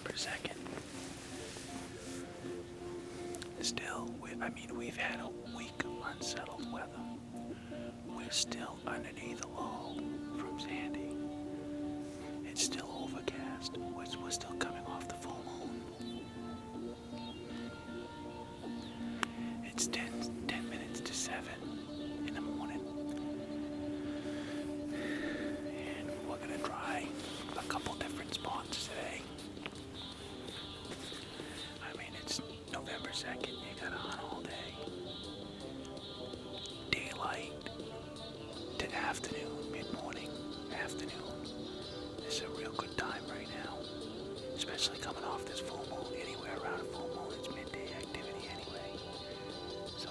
November 2nd. Still, we've had a week of unsettled weather. We're still underneath a low from Sandy. It's still overcast. We're still coming off the full moon. It's 10 minutes to 7 in the morning. And we're gonna try a couple different spots today. It's November 2nd, you gotta hunt all day. Daylight to afternoon, mid-morning, afternoon. This is a real good time right now. Especially coming off this full moon. Anywhere around a full moon, it's midday activity anyway. So,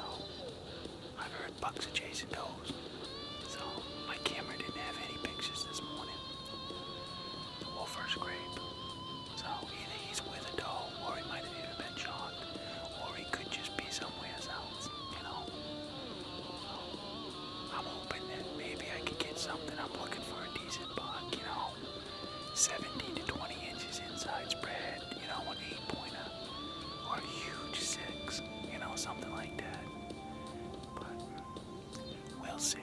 I've heard bucks are chasing does. So, my camera didn't have any pictures this morning. Or first grape. So, either he's with a doe, or he might have even been shot. Or he could just be somewhere else, So, I'm hoping that maybe I could get something. I'm looking for a decent buck, 17 to 20 inches inside spread, an 8-pointer, or a huge 6, something like that. But we'll see.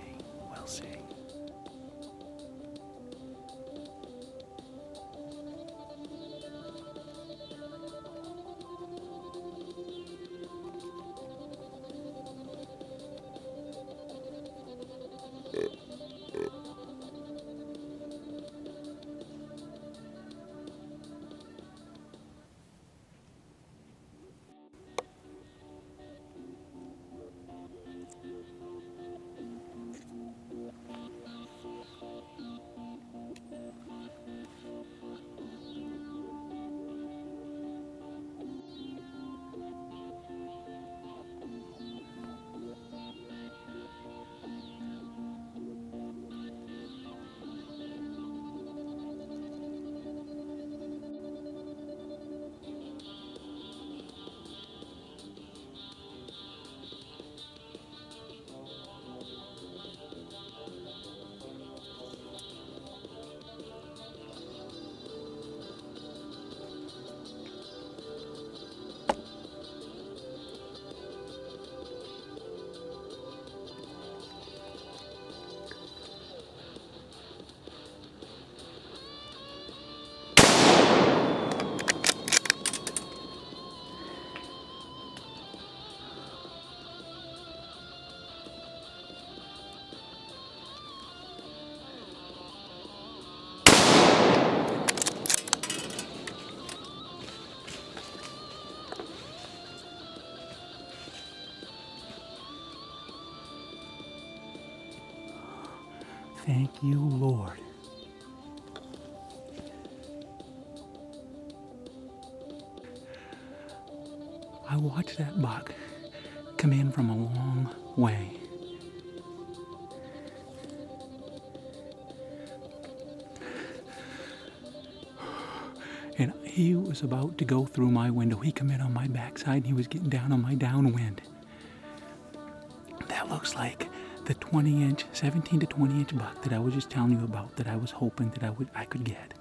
Thank you, Lord. I watched that buck come in from a long way. And he was about to go through my window. He come in on my backside and he was getting down on my downwind. That looks like the 20-inch, 17 to 20-inch buck that I was just telling you about, that I was hoping that I could get.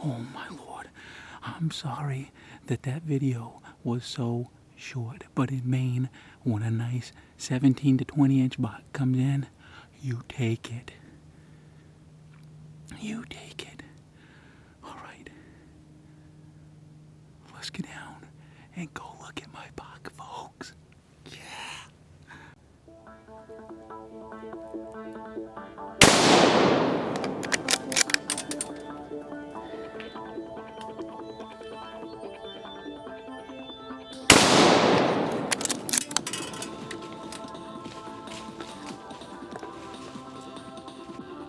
Oh my Lord, I'm sorry that video was so short, but in Maine, when a nice 17 to 20-inch buck comes in, you take it. You take it. All right, let's get down and go look at my buck, folks.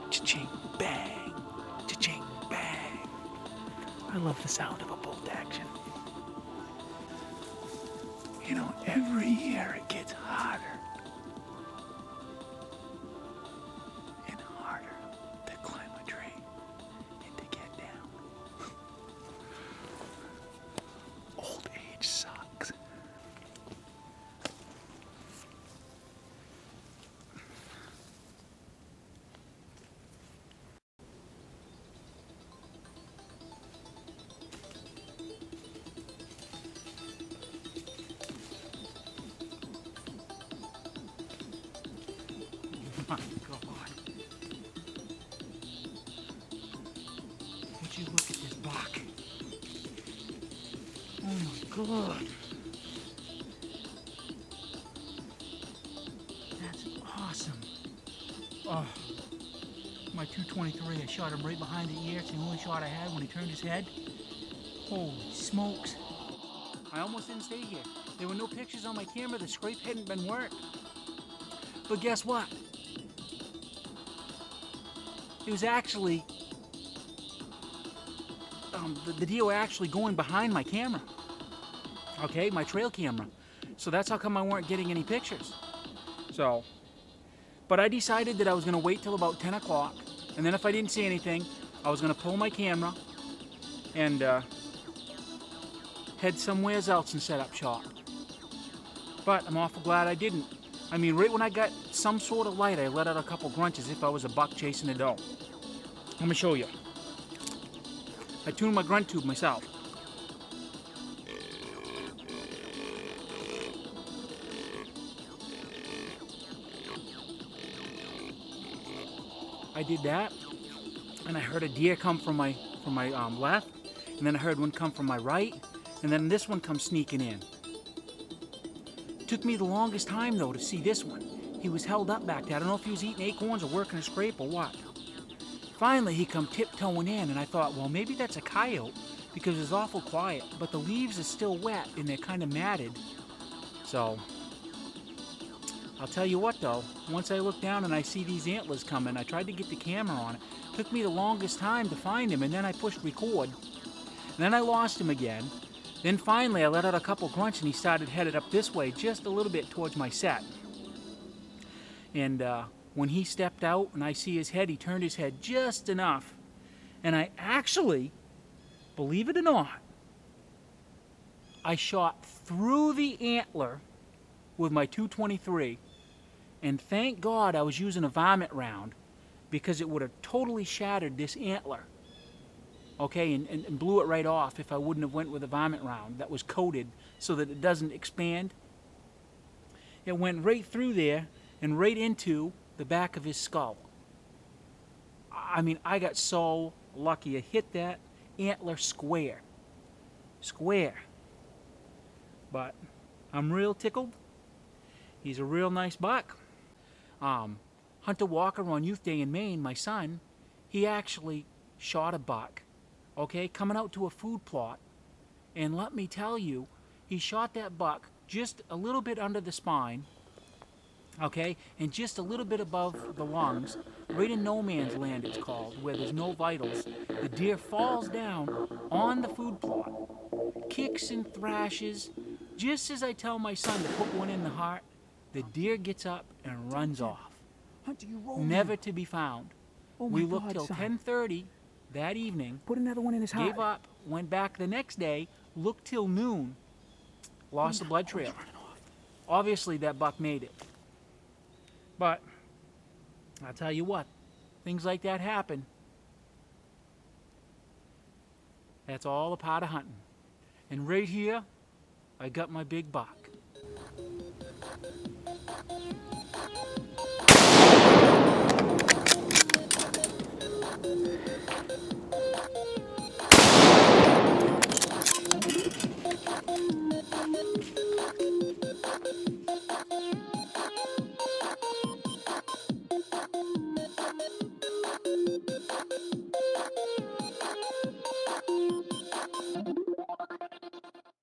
Cha-ching, bang, cha-ching, bang. I love the sound of a bolt action. Every year it gets harder and harder to climb a tree and to get down. Old age sucks. my God. Would you look at this buck? Oh my God. That's awesome. Oh, my 223, I shot him right behind the ear. It's the only shot I had when he turned his head. Holy smokes. I almost didn't stay here. There were no pictures on my camera. The scrape hadn't been worked. But guess what? It was actually, the deer were actually going behind my camera. Okay, my trail camera. So that's how come I weren't getting any pictures. So, but I decided that I was gonna wait till about 10 o'clock. And then if I didn't see anything, I was gonna pull my camera and head somewhere else and set up shop. But I'm awful glad I didn't. I mean, right when I got some sort of light, I let out a couple grunts as if I was a buck chasing a doe. Let me show you. I tuned my grunt tube myself. I did that, and I heard a deer come from my left, and then I heard one come from my right, and then this one come sneaking in. Took me the longest time though to see this one. He was held up back there. I don't know if he was eating acorns or working a scrape or what. Finally, he come tiptoeing in, and I thought, well, maybe that's a coyote because it's awful quiet, but the leaves are still wet and they're kind of matted. So, I'll tell you what though, once I look down and I see these antlers coming, I tried to get the camera on it. Took me the longest time to find him, and then I pushed record. And then I lost him again. Then finally I let out a couple grunts and he started headed up this way just a little bit towards my set. And when he stepped out and I see his head, he turned his head just enough. And I actually, believe it or not, I shot through the antler with my 223. And thank God I was using a varmint round because it would have totally shattered this antler. Okay, and blew it right off if I wouldn't have went with a varmint round that was coated so that it doesn't expand. It went right through there and right into the back of his skull. I mean, I got so lucky. I hit that antler square. Square. But I'm real tickled. He's a real nice buck. Hunter Walker on Youth Day in Maine, my son, he actually shot a buck. Okay, coming out to a food plot, and let me tell you, he shot that buck just a little bit under the spine, okay, and just a little bit above the lungs, right in no man's land it's called, where there's no vitals. The deer falls down on the food plot, kicks and thrashes. Just as I tell my son to put one in the heart, the deer gets up and runs off. Hunter, you rolled Never to be found. Oh my We looked God, till son. 10:30 that evening. Put another one in his heart. Gave up, went back the next day, looked till noon, lost the blood trail. Obviously that buck made it. But I'll tell you what, things like that happen. That's all a part of hunting. And right here, I got my big buck.